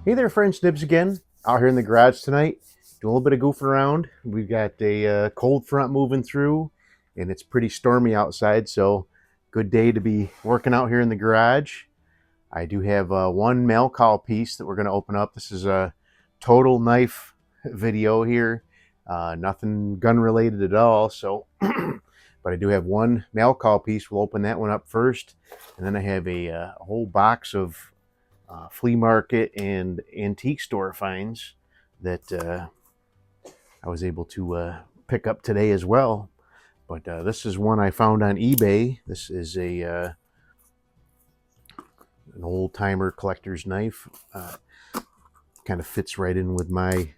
Hey there, friends. Nibs again. Out here in the garage tonight, doing a little bit of goofing around. We've got a cold front moving through, and it's pretty stormy outside, so good day to be working out here in the garage. I do have one mail call piece that we're going to open up. This is a total knife video here, nothing gun related at all. So, but I do have one mail call piece. We'll open that one up first, and then I have a whole box of flea market and antique store finds that I was able to pick up today as well. But this is one I found on eBay. This is an old timer collector's knife. Kind of fits right in with my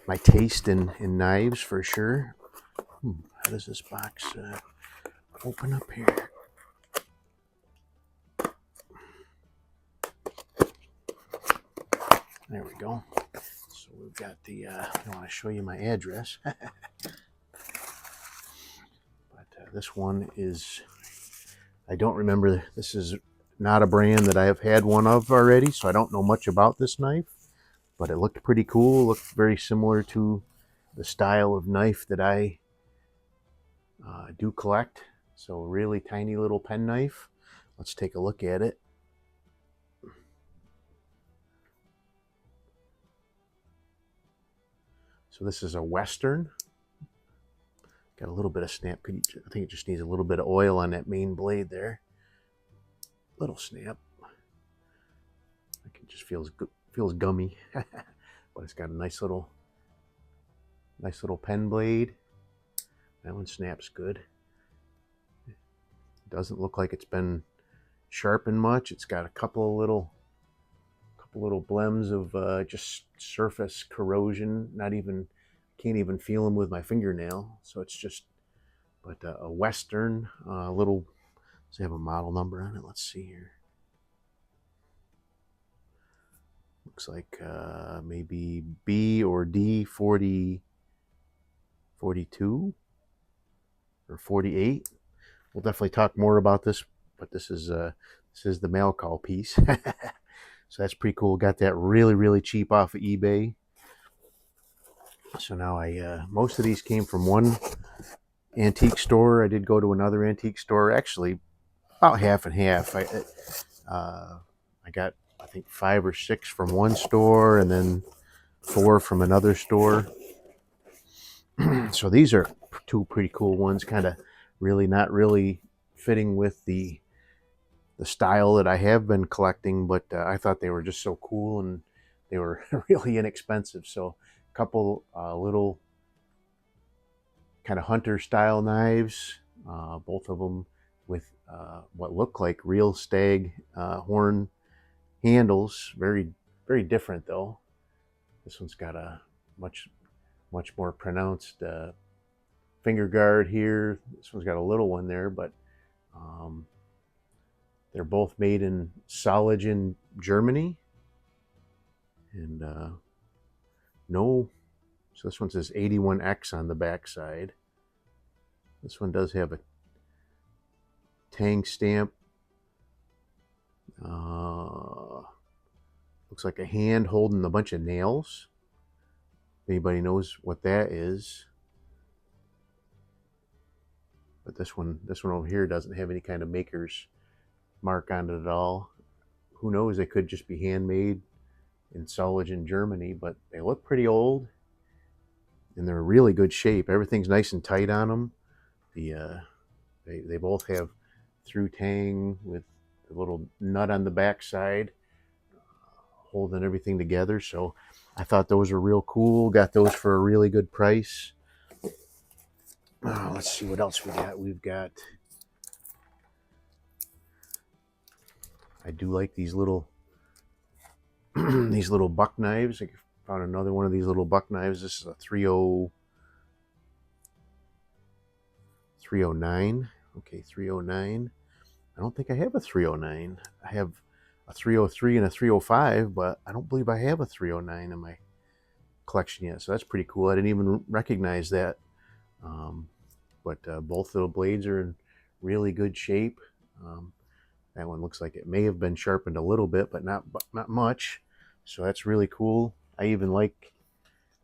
my taste in knives for sure. How does this box open up here? There we go. So we've got the, I want to show you my address. But this one is, I don't remember, this is not a brand that I have had one of already, so I don't know much about this knife. But it looked pretty cool, looked very similar to the style of knife that I do collect. So really tiny little pen knife. Let's take a look at it. So this is a Western. Got a little bit of snap. I think it just needs a little bit of oil on that main blade there. Little snap. It just feels gummy, but it's got a nice little pen blade. That one snaps good. It doesn't look like it's been sharpened much. It's got a couple of little blems of just surface corrosion. Can't even feel them with my fingernail. So it's just, but a Western little. Does it have a model number on it? Let's see here. Looks like maybe B or D 42 or 48. We'll definitely talk more about this, but this is the mail call piece. So that's pretty cool. Got that really cheap off of eBay. So now most of these came from one antique store. I did go to another antique store, actually about half and half. I got, I think, 5 or 6 from one store and then 4 from another store. So these are 2 pretty cool ones, kind of really not really fitting with the style that I have been collecting, but I thought they were just so cool and they were really inexpensive. So a couple little kind of hunter style knives, both of them with what look like real stag horn handles. Very different though. This one's got a much more pronounced finger guard here. This one's got a little one there, but they're both made in Sologen, Germany. And no, so this one says 81X on the back side. This one does have a tang stamp. Looks like a hand holding a bunch of nails. If anybody knows what that is. But this one over here doesn't have any kind of maker's mark on it at all. Who knows? They could just be handmade in Sologen, Germany, but they look pretty old and they're in really good shape. Everything's nice and tight on them. They both have through tang with the little nut on the back side holding everything together. So I thought those were real cool. Got those for a really good price. Let's see what else we got. We've got, I do like these little these little buck knives. I found another one of these little buck knives. This is a 309. Okay, 309. I don't think I have a 309. I have a 303 and a 305, but I don't believe I have a 309 in my collection yet. So that's pretty cool. I didn't even recognize that. But both of the blades are in really good shape. That one looks like it may have been sharpened a little bit, but not much. So that's really cool. I even like,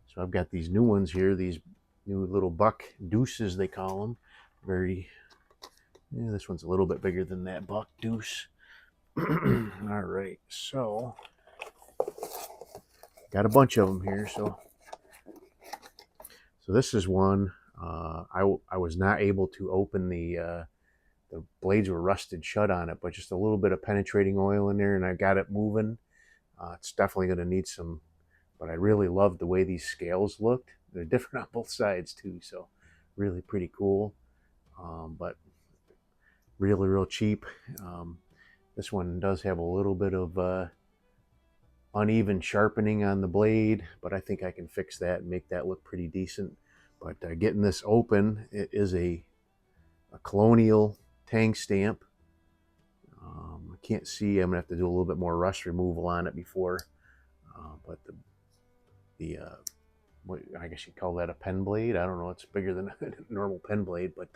so I've got these new ones here, these new little buck deuces, they call them. Very, yeah, this one's a little bit bigger than that buck deuce. All right, so got a bunch of them here. So this is one. I was not able to open the blades were rusted shut on it, but just a little bit of penetrating oil in there, and I got it moving. It's definitely going to need some, but I really loved the way these scales looked. They're different on both sides too, so really pretty cool. But really, real cheap. This one does have a little bit of uneven sharpening on the blade, but I think I can fix that and make that look pretty decent. But getting this open, it is a colonial tang stamp. I can't see. I'm gonna have to do a little bit more rust removal on it before. But what, I guess you'd call that a pen blade. I don't know. It's bigger than a normal pen blade, but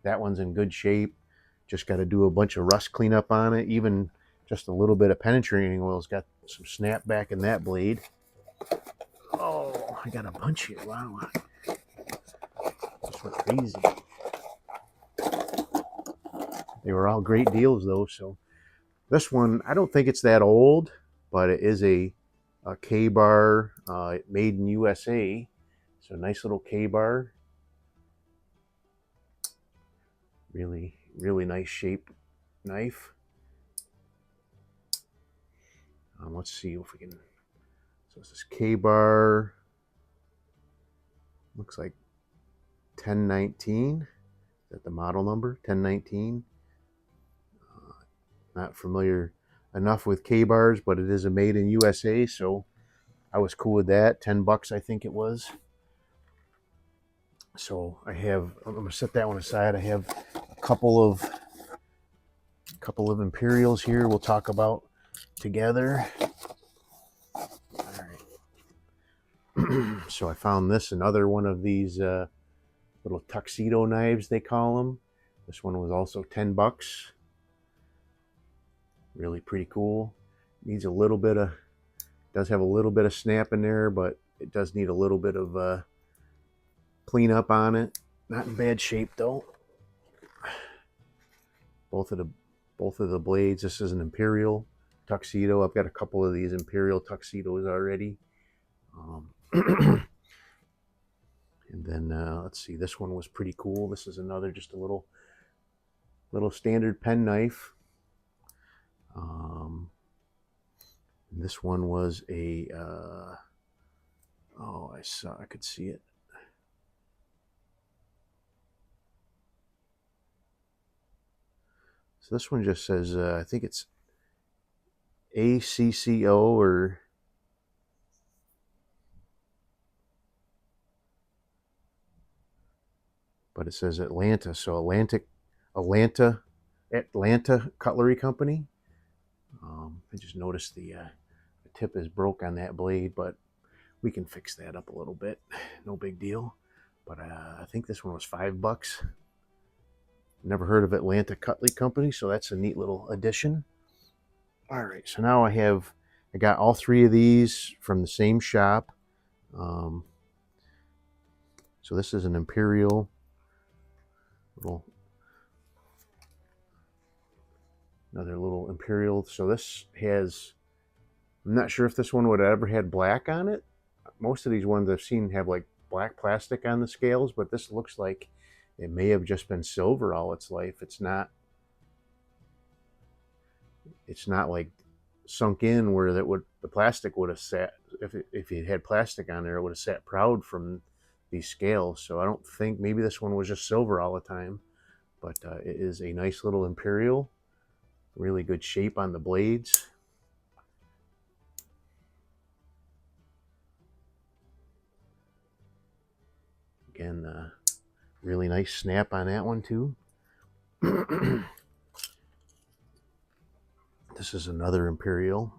that one's in good shape. Just got to do a bunch of rust cleanup on it. Even just a little bit of penetrating oil's got some snap back in that blade. Oh, I got a bunch here. Wow. Just went crazy. They were all great deals though. So this one, I don't think it's that old, but it is a Kabar made in USA. So nice little Kabar. Really, really nice shape knife. Let's see if we can. So this is Kabar. Looks like 1019. Is that the model number? 1019. Not familiar enough with K-bars, but it is a made in USA, so I was cool with that. $10, I think it was. So I'm gonna set that one aside. I have a couple of Imperials here we'll talk about together. All right. So I found this, another one of these little tuxedo knives, they call them. This one was also $10. Really pretty cool. Needs a little bit of, does have a little bit of snap in there, but it does need a little bit of cleanup on it. Not in bad shape though. Both of the blades. This is an Imperial tuxedo. I've got a couple of these Imperial tuxedos already. And then let's see. This one was pretty cool. This is another, just a little standard pen knife. This one was a oh, I could see it. So this one just says I think it's ACCO, or but it says Atlanta. So Atlanta Cutlery Company. I just noticed the tip is broke on that blade, but we can fix that up a little bit. No big deal. But I think this one was $5. Never heard of Atlanta Cutlery Company, so that's a neat little addition. All right, so now I got all three of these from the same shop. So this is an Imperial another little Imperial. So this has, I'm not sure if this one would have ever had black on it. Most of these ones I've seen have like black plastic on the scales, but this looks like it may have just been silver all its life. It's not like sunk in where the plastic would have sat. If it had plastic on there, it would have sat proud from these scales. So I don't think, maybe this one was just silver all the time, but it is a nice little Imperial. Really good shape on the blades. Again, really nice snap on that one too. This is another Imperial.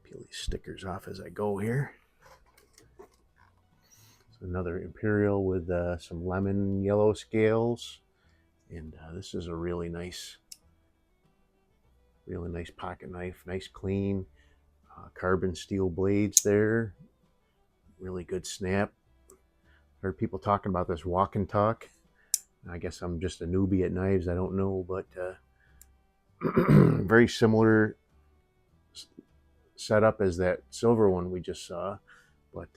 Peel these stickers off as I go here. It's another Imperial with some lemon yellow scales And this is a really nice pocket knife. Nice clean carbon steel blades there. Really good snap. Heard people talking about this walk and talk. I guess I'm just a newbie at knives. I don't know, but very similar setup as that silver one we just saw, but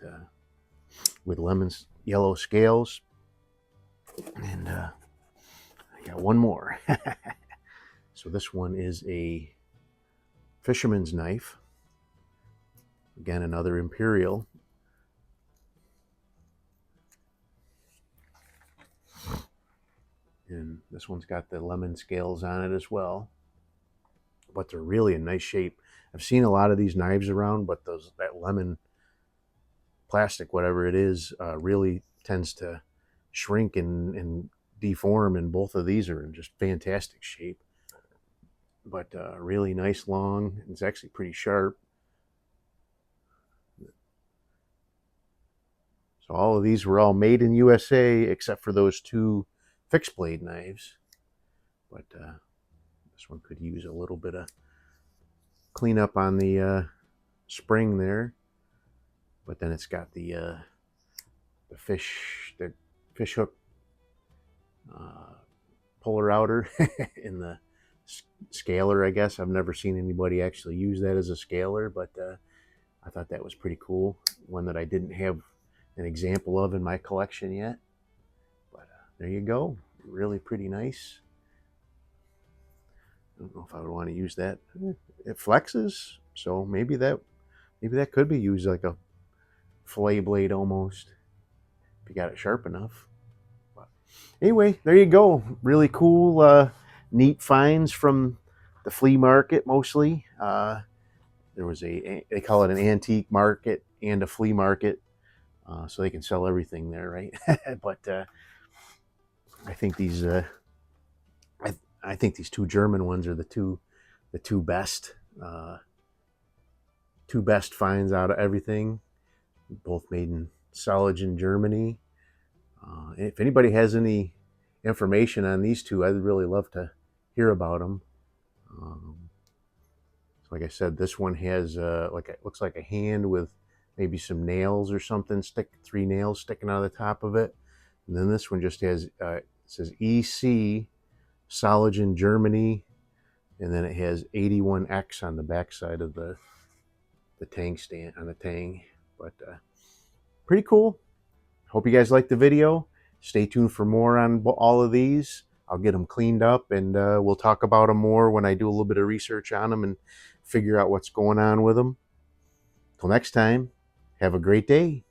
with lemon yellow scales. And I got one more. So this one is a fisherman's knife. Again, another Imperial. And this one's got the lemon scales on it as well. But they're really in nice shape. I've seen a lot of these knives around, but that lemon plastic, whatever it is, really tends to shrink and deform, and both of these are in just fantastic shape. But really nice long. It's actually pretty sharp. So all of these were all made in USA except for those two fixed blade knives. But this one could use a little bit of cleanup on the spring there. But then it's got the fish hook puller outer in the scaler, I guess. I've never seen anybody actually use that as a scaler, but I thought that was pretty cool. One that I didn't have an example of in my collection yet. But there you go. Really pretty nice. I don't know if I would want to use that. It flexes, so maybe that could be used like a fillet blade almost, if you got it sharp enough. But anyway, there you go. Really cool, neat finds from the flea market mostly. There was they call it an antique market and a flea market, so they can sell everything there, right? But I think these I think these two German ones are the two best finds out of everything. Both made in Sologen, Germany. If anybody has any information on these two, I'd really love to hear about them. Like I said, this one has looks like a hand with maybe some nails or something, 3 nails sticking out of the top of it. And then this one just has it says EC Sologen, Germany, and then it has 81X on the back side of the tang stand on the tang. But pretty cool. Hope you guys liked the video. Stay tuned for more on all of these. I'll get them cleaned up, and we'll talk about them more when I do a little bit of research on them and figure out what's going on with them. Till next time, have a great day.